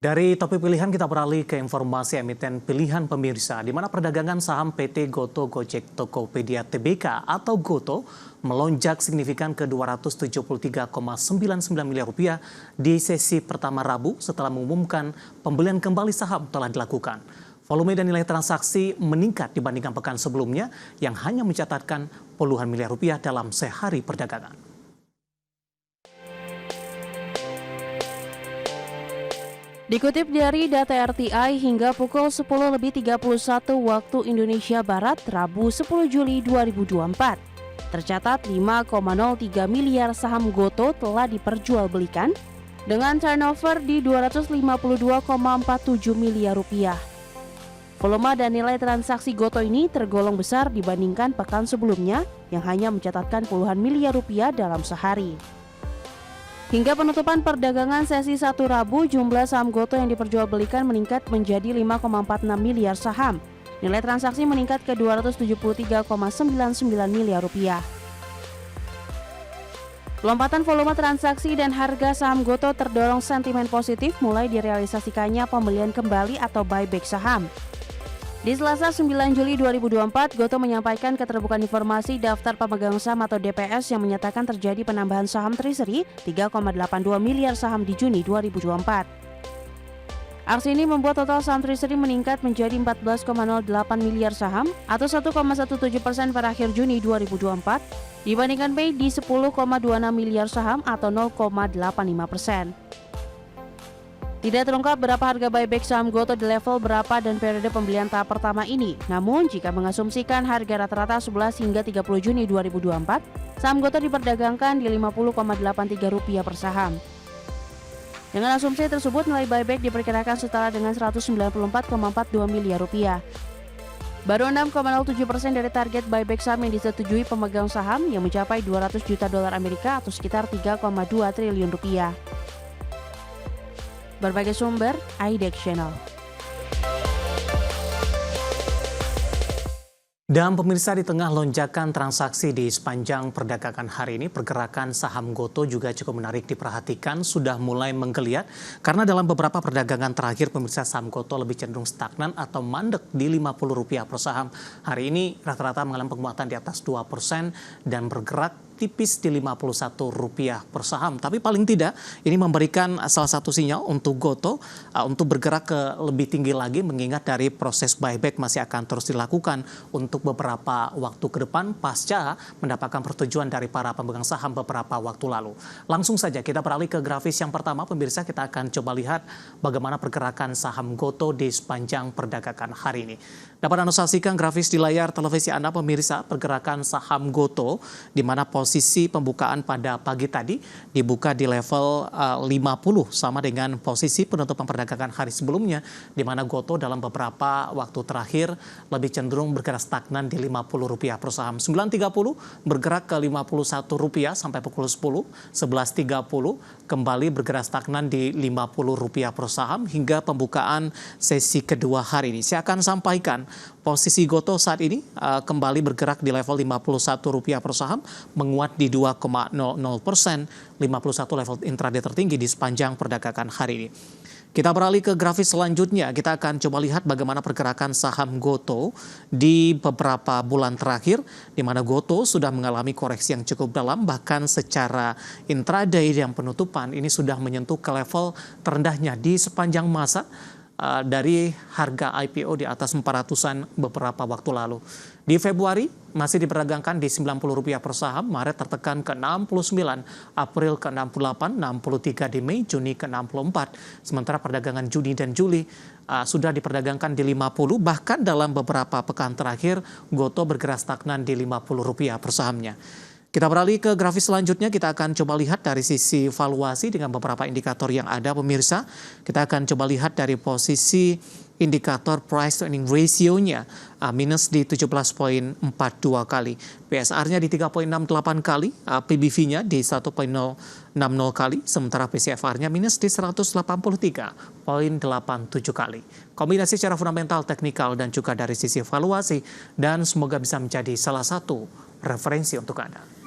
Dari topik pilihan kita beralih ke informasi emiten pilihan pemirsa, di mana perdagangan saham PT Goto Gojek Tokopedia Tbk atau Goto melonjak signifikan ke Rp273,99 miliar di sesi pertama Rabu setelah mengumumkan pembelian kembali saham telah dilakukan. Volume dan nilai transaksi meningkat dibandingkan pekan sebelumnya yang hanya mencatatkan puluhan miliar rupiah dalam sehari perdagangan. Dikutip dari data RTI hingga pukul 10.31 waktu Indonesia Barat, Rabu 10 Juli 2024, tercatat 5,03 miliar saham Goto telah diperjualbelikan dengan turnover di Rp252,47 miliar. Volume dan nilai transaksi Goto ini tergolong besar dibandingkan pekan sebelumnya yang hanya mencatatkan puluhan miliar rupiah dalam sehari. Hingga penutupan perdagangan sesi 1 Rabu, jumlah saham Goto yang diperjualbelikan meningkat menjadi 5,46 miliar saham. Nilai transaksi meningkat ke Rp273,99 miliar. Lompatan volume transaksi dan harga saham Goto terdorong sentimen positif mulai direalisasikannya pembelian kembali atau buyback saham. Di Selasa 9 Juli 2024, Goto menyampaikan keterbukaan informasi daftar pemegang saham atau DPS yang menyatakan terjadi penambahan saham treasury 3,82 miliar saham di Juni 2024. Aksi ini membuat total saham treasury meningkat menjadi 14,08 miliar saham atau 1,17% pada akhir Juni 2024 dibandingkan Mei di 10,26 miliar saham atau 0,85%. Tidak terungkap berapa harga buyback saham Goto di level berapa dan periode pembelian tahap pertama ini. Namun, jika mengasumsikan harga rata-rata 11 hingga 30 Juni 2024, saham Goto diperdagangkan di Rp50,83 per saham. Dengan asumsi tersebut, nilai buyback diperkirakan setara dengan Rp194,42 miliar. Baru 6,07% dari target buyback saham yang disetujui pemegang saham yang mencapai $200 juta atau sekitar Rp3,2 triliun. Berbagai sumber, IDEX Channel. Dan pemirsa, di tengah lonjakan transaksi di sepanjang perdagangan hari ini, pergerakan saham Goto juga cukup menarik diperhatikan, sudah mulai menggeliat karena dalam beberapa perdagangan terakhir pemirsa saham Goto lebih cenderung stagnan atau mandek di Rp50 per saham. Hari ini rata-rata mengalami penguatan di atas 2% dan bergerak tipis di Rp51 per saham. Tapi paling tidak ini memberikan salah satu sinyal untuk Goto untuk bergerak ke lebih tinggi lagi, mengingat dari proses buyback masih akan terus dilakukan untuk beberapa waktu ke depan pasca mendapatkan persetujuan dari para pemegang saham beberapa waktu lalu. Langsung saja kita beralih ke grafis yang pertama. Pemirsa, kita akan coba lihat bagaimana pergerakan saham Goto di sepanjang perdagangan hari ini. Dapat Anda saksikan grafis di layar televisi Anda, pemirsa, pergerakan saham Goto di mana posisi pembukaan pada pagi tadi dibuka di level 50 sama dengan posisi penutupan perdagangan hari sebelumnya, di mana Goto dalam beberapa waktu terakhir lebih cenderung bergerak stagnan di Rp50 per saham. 9.30 bergerak ke Rp51 sampai pukul 10, 11.30 kembali bergerak stagnan di Rp50 per saham hingga pembukaan sesi kedua hari ini. Saya akan sampaikan posisi Goto saat ini kembali bergerak di level Rp51 per saham, menguat di 2,00%, 51 level intraday tertinggi di sepanjang perdagangan hari ini. Kita beralih ke grafis selanjutnya, kita akan coba lihat bagaimana pergerakan saham Goto di beberapa bulan terakhir, di mana Goto sudah mengalami koreksi yang cukup dalam, bahkan secara intraday dan penutupan ini sudah menyentuh ke level terendahnya di sepanjang masa dari harga IPO di atas 400-an beberapa waktu lalu. Di Februari masih diperdagangkan di Rp90 per saham, Maret tertekan ke 69, April ke 68, 63 di Mei, Juni ke 64. Sementara perdagangan Juni dan Juli sudah diperdagangkan di 50, bahkan dalam beberapa pekan terakhir Goto bergerak stagnan di Rp50 per sahamnya. Kita beralih ke grafis selanjutnya, kita akan coba lihat dari sisi valuasi dengan beberapa indikator yang ada, pemirsa. Kita akan coba lihat dari posisi indikator price to earning ratio-nya minus di 17,42 kali, PSR-nya di 3,68 kali, PBV-nya di 1,060 kali, sementara PCFR-nya minus di 183,87 kali. Kombinasi secara fundamental, teknikal, dan juga dari sisi valuasi, dan semoga bisa menjadi salah satu referensi untuk Anda.